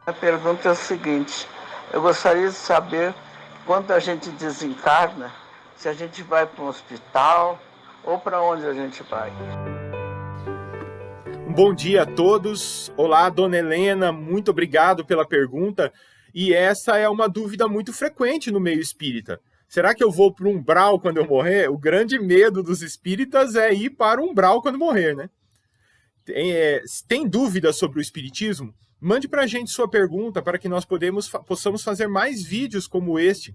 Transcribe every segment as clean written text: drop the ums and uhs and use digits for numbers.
A pergunta é a seguinte: eu gostaria de saber quando a gente desencarna, se a gente vai para um hospital ou para onde a gente vai. Um bom dia a todos. Olá, dona Helena, muito obrigado pela pergunta. E essa é uma dúvida muito frequente no meio espírita. Será que eu vou para o umbral quando eu morrer? O grande medo dos espíritas é ir para o umbral quando morrer, né? Tem dúvida sobre o espiritismo? Mande para a gente sua pergunta para que nós possamos fazer mais vídeos como este.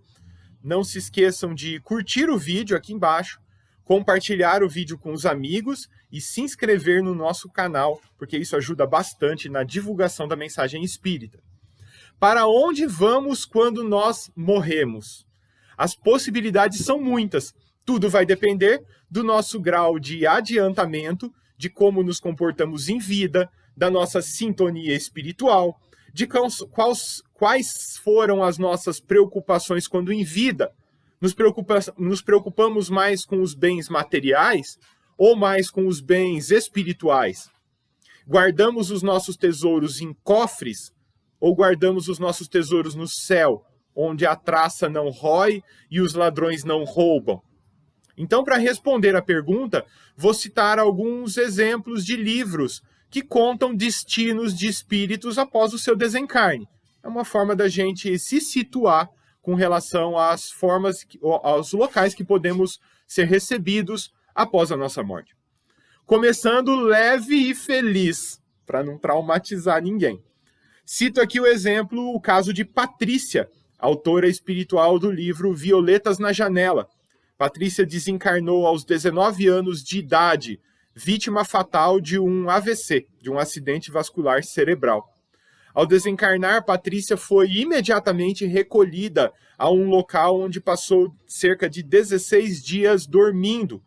Não se esqueçam de curtir o vídeo aqui embaixo, compartilhar o vídeo com os amigos e se inscrever no nosso canal, porque isso ajuda bastante na divulgação da mensagem espírita. Para onde vamos quando nós morremos? As possibilidades são muitas. Tudo vai depender do nosso grau de adiantamento, de como nos comportamos em vida, da nossa sintonia espiritual, de quais foram as nossas preocupações quando em vida. Nos preocupamos mais com os bens materiais ou mais com os bens espirituais? Guardamos os nossos tesouros em cofres ou guardamos os nossos tesouros no céu, onde a traça não rói e os ladrões não roubam? Então, para responder a pergunta, vou citar alguns exemplos de livros que contam destinos de espíritos após o seu desencarne. É uma forma da gente se situar com relação às formas, aos locais que podemos ser recebidos após a nossa morte. Começando leve e feliz, para não traumatizar ninguém. Cito aqui o exemplo, o caso de Patrícia, autora espiritual do livro Violetas na Janela. Patrícia desencarnou aos 19 anos de idade, vítima fatal de um AVC, de um acidente vascular cerebral. Ao desencarnar, Patrícia foi imediatamente recolhida a um local onde passou cerca de 16 dias dormindo,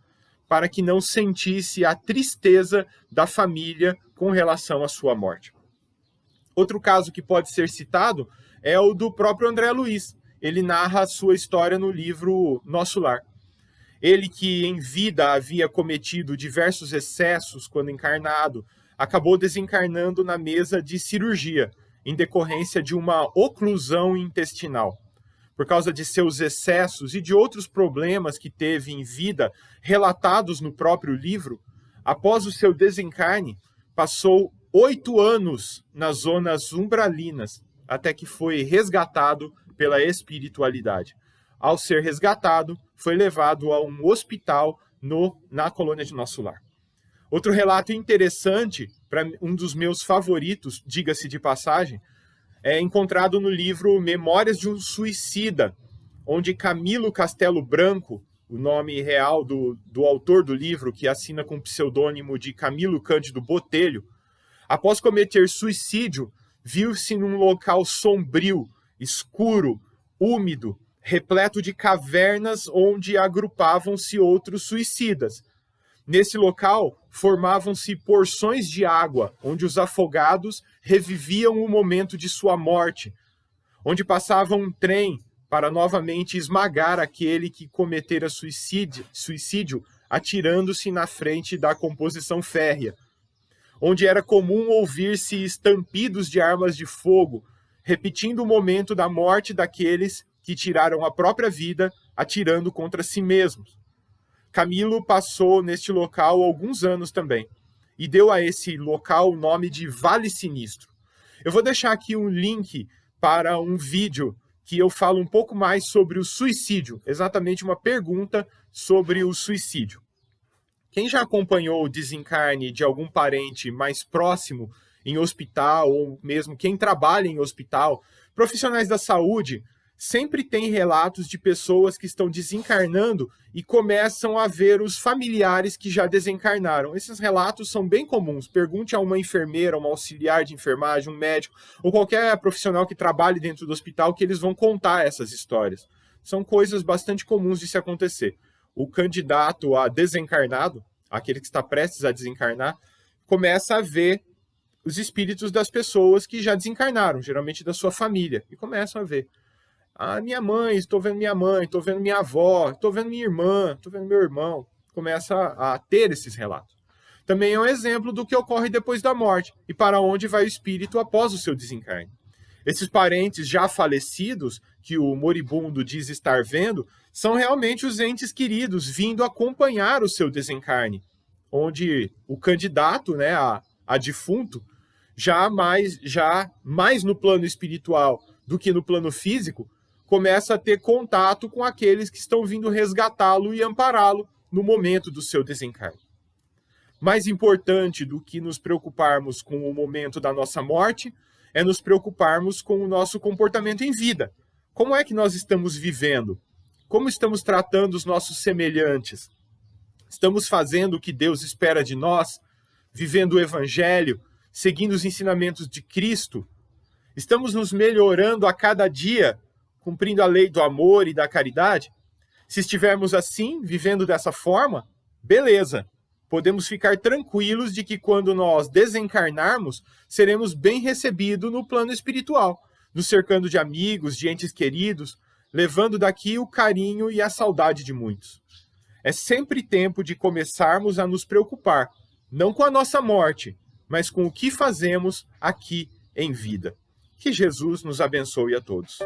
para que não sentisse a tristeza da família com relação à sua morte. Outro caso que pode ser citado é o do próprio André Luiz. Ele narra a sua história no livro Nosso Lar. Ele, que em vida havia cometido diversos excessos quando encarnado, acabou desencarnando na mesa de cirurgia, em decorrência de uma oclusão intestinal. Por causa de seus excessos e de outros problemas que teve em vida, relatados no próprio livro, após o seu desencarne, passou 8 anos nas zonas umbralinas, até que foi resgatado pela espiritualidade. Ao ser resgatado, foi levado a um hospital na colônia de Nosso Lar. Outro relato interessante, para um dos meus favoritos, diga-se de passagem, é encontrado no livro Memórias de um Suicida, onde Camilo Castelo Branco, o nome real do autor do livro, que assina com o pseudônimo de Camilo Cândido Botelho, após cometer suicídio, viu-se num local sombrio, escuro, úmido, repleto de cavernas onde agrupavam-se outros suicidas. Nesse local, formavam-se porções de água, onde os afogados reviviam o momento de sua morte, onde passava um trem para novamente esmagar aquele que cometera suicídio atirando-se na frente da composição férrea, onde era comum ouvir-se estampidos de armas de fogo, repetindo o momento da morte daqueles que tiraram a própria vida atirando contra si mesmos. Camilo passou neste local alguns anos também, e deu a esse local o nome de Vale Sinistro. Eu vou deixar aqui um link para um vídeo que eu falo um pouco mais sobre o suicídio, exatamente uma pergunta sobre o suicídio. Quem já acompanhou o desencarne de algum parente mais próximo em hospital, ou mesmo quem trabalha em hospital, profissionais da saúde, sempre tem relatos de pessoas que estão desencarnando e começam a ver os familiares que já desencarnaram. Esses relatos são bem comuns. Pergunte a uma enfermeira, um auxiliar de enfermagem, um médico, ou qualquer profissional que trabalhe dentro do hospital, que eles vão contar essas histórias. São coisas bastante comuns de se acontecer. O candidato a desencarnado, aquele que está prestes a desencarnar, começa a ver os espíritos das pessoas que já desencarnaram, geralmente da sua família, e começam a ver. Ah, minha mãe, estou vendo minha mãe, estou vendo minha avó, estou vendo minha irmã, estou vendo meu irmão. Começa a ter esses relatos. Também é um exemplo do que ocorre depois da morte e para onde vai o espírito após o seu desencarne. Esses parentes já falecidos, que o moribundo diz estar vendo, são realmente os entes queridos vindo acompanhar o seu desencarne, onde o candidato, né, a defunto, já mais no plano espiritual do que no plano físico, começa a ter contato com aqueles que estão vindo resgatá-lo e ampará-lo no momento do seu desencarne. Mais importante do que nos preocuparmos com o momento da nossa morte, é nos preocuparmos com o nosso comportamento em vida. Como é que nós estamos vivendo? Como estamos tratando os nossos semelhantes? Estamos fazendo o que Deus espera de nós? Vivendo o Evangelho? Seguindo os ensinamentos de Cristo? Estamos nos melhorando a cada dia, cumprindo a lei do amor e da caridade? Se estivermos assim, vivendo dessa forma, beleza. Podemos ficar tranquilos de que quando nós desencarnarmos, seremos bem recebidos no plano espiritual, nos cercando de amigos, de entes queridos, levando daqui o carinho e a saudade de muitos. É sempre tempo de começarmos a nos preocupar, não com a nossa morte, mas com o que fazemos aqui em vida. Que Jesus nos abençoe a todos.